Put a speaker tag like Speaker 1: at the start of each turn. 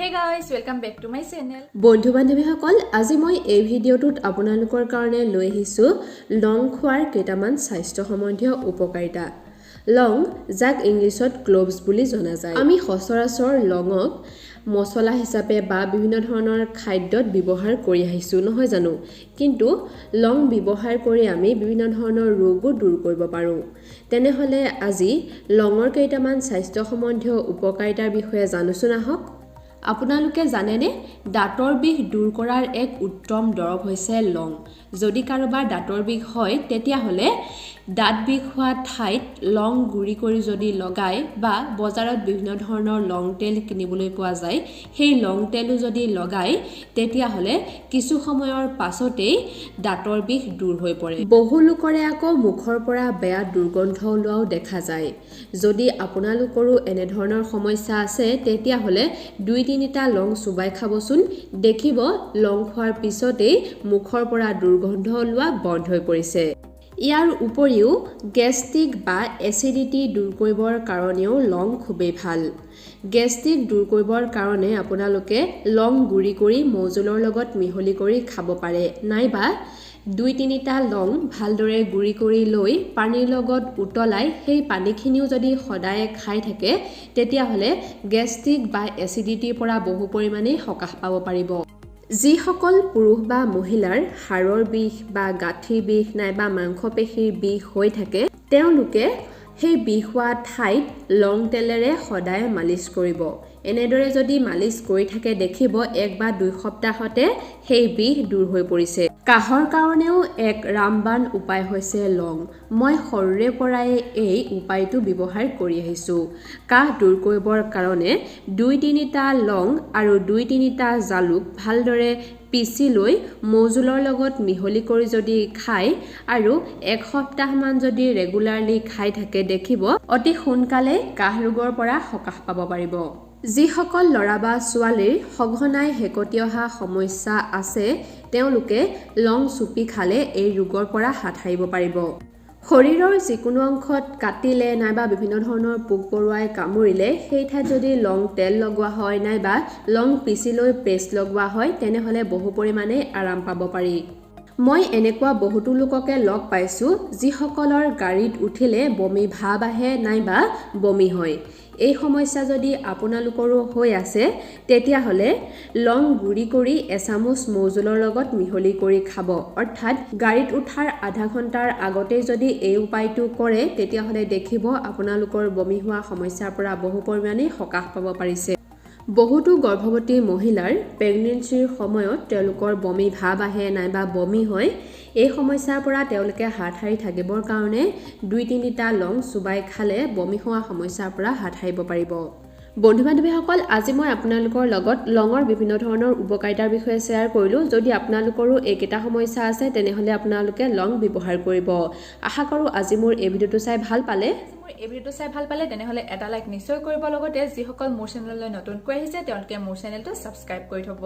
Speaker 1: Hey guys, welcome back to my channel.
Speaker 2: বন্ধু বান্ধৱীসকল আজি মই এই ভিডিঅ'টোত আপোনালোকৰ কাৰণে লৈ আহিছো লং খোৱাৰ কেইটামান স্বাস্থ্য সম্বন্ধীয় উপকাৰিতা লং যাক ইংলিছত ক্লোভছ বুলি জনা যায় আমি সচৰাচৰ লঙক মছলা হিচাপে বা বিভিন্ন ধৰণৰ খাদ্যত ব্যৱহাৰ কৰি আহিছো নহয় জানো কিন্তু লং ব্যৱহাৰ কৰি আমি বিভিন্ন ধৰণৰ ৰোগো দূৰ কৰিব পাৰো তেনেহলে আজি লঙৰ কেইটামান স্বাস্থ্য সম্বন্ধীয় উপকাৰিতাৰ বিষয়ে জানোচোন আহক আপোনালোকে জানেনে দাঁতৰ বিষ দূৰ কৰাৰ এক উত্তম দৰৱ হৈছে লং যদি কাৰোবাৰ দাঁতৰ বিষ হয় তেতিয়া হলে দাঁত বিষ হোৱা ঠাইত লং গুৰি কৰি যদি লগায় বা বজাৰত বিভিন্ন ধৰণৰ লং তেল কিনিবলৈ পোৱা যায় সেই লং তেলও যদি লগায় তেতিয়া হলে কিছু সময়ৰ পাছতেই দাঁতৰ বিষ দূৰ হৈ পৰে বহু লোকৰে আকৌ মুখৰ পৰা বেয়া দুৰ্গন্ধ ওলোৱাও দেখা যায় যদি আপোনালোকৰো এনে ধৰণৰ সমস্যা আছে তেতিয়া হলে 2-3টা লং চুবাই খাবচোন দেখিব লং খোৱাৰ পিছতেই মুখৰ পৰা দুৰ্গন্ধ ওলোৱা বন্ধ হৈ পৰিছে ইয়াৰ উপৰিও গেষ্ট্ৰিক বা এচিডিটি দূৰ কৰিবৰ কাৰণেও লং খুবেই ভাল গেষ্ট্ৰিক দূৰ কৰিবৰ কাৰণে আপোনালোকে লং গুৰি কৰি মৌজোলৰ লগত মিহলি কৰি খাব পাৰে নাইবা 2-3টা লং ভালদৰে গুৰি কৰি লৈ পানীৰ লগত উতলাই সেই পানীখিনিও যদি সদায় খাই থাকে তেতিয়া হলে গেষ্ট্ৰিক বা এচিডিটিৰ পৰা বহু পৰিমাণে সকাহ পাব পাৰিব যিসকল পুৰুষ বা মহিলাৰ হাড়ৰ বিষ বা গাঁঠিৰ বিষ নাইবা মাংসপেশীৰ বিষ হৈ থাকে তেওঁলোকে সেই বিষ হোৱা ঠাইত লং তেলেৰে সদায় মালিচ কৰিব এনেদৰে যদি মালিচ কৰি থাকে দেখিব 1 বা 2 সপ্তাহতে সেই বিষ দূৰ হৈ পৰিছে কাহৰ কাৰণেও এক ৰামবান উপায় হৈছে লং মই সৰুৰে পৰাই এই উপায়টো ব্যৱহাৰ কৰি আহিছো কাহ দূৰ কৰিবৰ কাৰণে 2-3টা লং আৰু 2-3টা জালুক ভালদৰে পিছি লৈ মৌজোলৰ লগত মিহলি কৰি যদি খায় আৰু 1 সপ্তাহমান যদি ৰেগুলাৰলি খাই থাকে দেখিব অতি সোনকালে কাহ ৰোগৰ পৰা সকাহ পাব পাৰিব যিসকল ল'ৰা বা ছোৱালীৰ সঘনাই হেকটি অহা সমস্যা আছে তেওঁলোকে লং চুপি খালে এই ৰোগৰ পৰা হাত সাৰিব পাৰিব শৰীৰৰ যিকোনো অংশত কাটিলে নাইবা বিভিন্ন ধৰণৰ পোক পৰুৱাই কামুৰিলে সেই ঠাইত যদি লং তেল লগোৱা হয় নাইবা লং পিছি লৈ পেষ্ট লগোৱা হয় তেনেহলে বহু পৰিমাণে আৰাম পাব পাৰি মই এনেকুৱা বহুতো লোককে লগ পাইছো যিসকলৰ গাড়ীত উঠিলে বমি ভাব আহে নাইবা বমি হয় এই সমস্যা যদি আপোনালোকৰো হৈ আছে তেতিয়া হলে লং গুৰি কৰি এচামুচ মৌজোলৰ লগত মিহলি কৰি খাব অৰ্থাৎ গাড়ীত উঠাৰ আধা ঘণ্টাৰ আগতে যদি এই উপায়টো কৰে তেতিয়া হলে দেখিব আপোনালোকৰ বমি হোৱা সমস্যাৰ পৰা বহু পৰিমাণে সকাহ পাব পাৰিছে বহুতো গৰ্ভৱতী মহিলাৰ প্ৰেগনেন্সিৰ সময়ত তেওঁলোকৰ বমি ভাব আহে নাইবা বমি হয় এই সমস্যাৰ পৰা তেওঁলোকে হাত সাৰি থাকিবৰ কাৰণে 2-3টা লং চুবাই খালে বমি হোৱা সমস্যাৰ পৰা হাত সাৰিব পাৰিব বন্ধু বান্ধৱীসকল আজি মই আপোনালোকৰ লগত লঙৰ বিভিন্ন ধৰণৰ উপকাৰিতাৰ বিষয়ে শ্বেয়াৰ কৰিলো যদি আপোনালোকৰো এইকেইটা সমস্যা আছে তেনেহলে আপোনালোকে লং ব্যৱহাৰ কৰিব আশা কৰো আজি মোৰ এই ভিডিঅটো চাই ভাল পালে তেনেহলে এটা লাইক নিশ্চয় কৰিব লগতে যিসকল মোৰ চেনেললৈ নতুনকৈ আহিছে তেওঁলোকে মোৰ চেনেলটো সাবস্ক্ৰাইব কৰি থব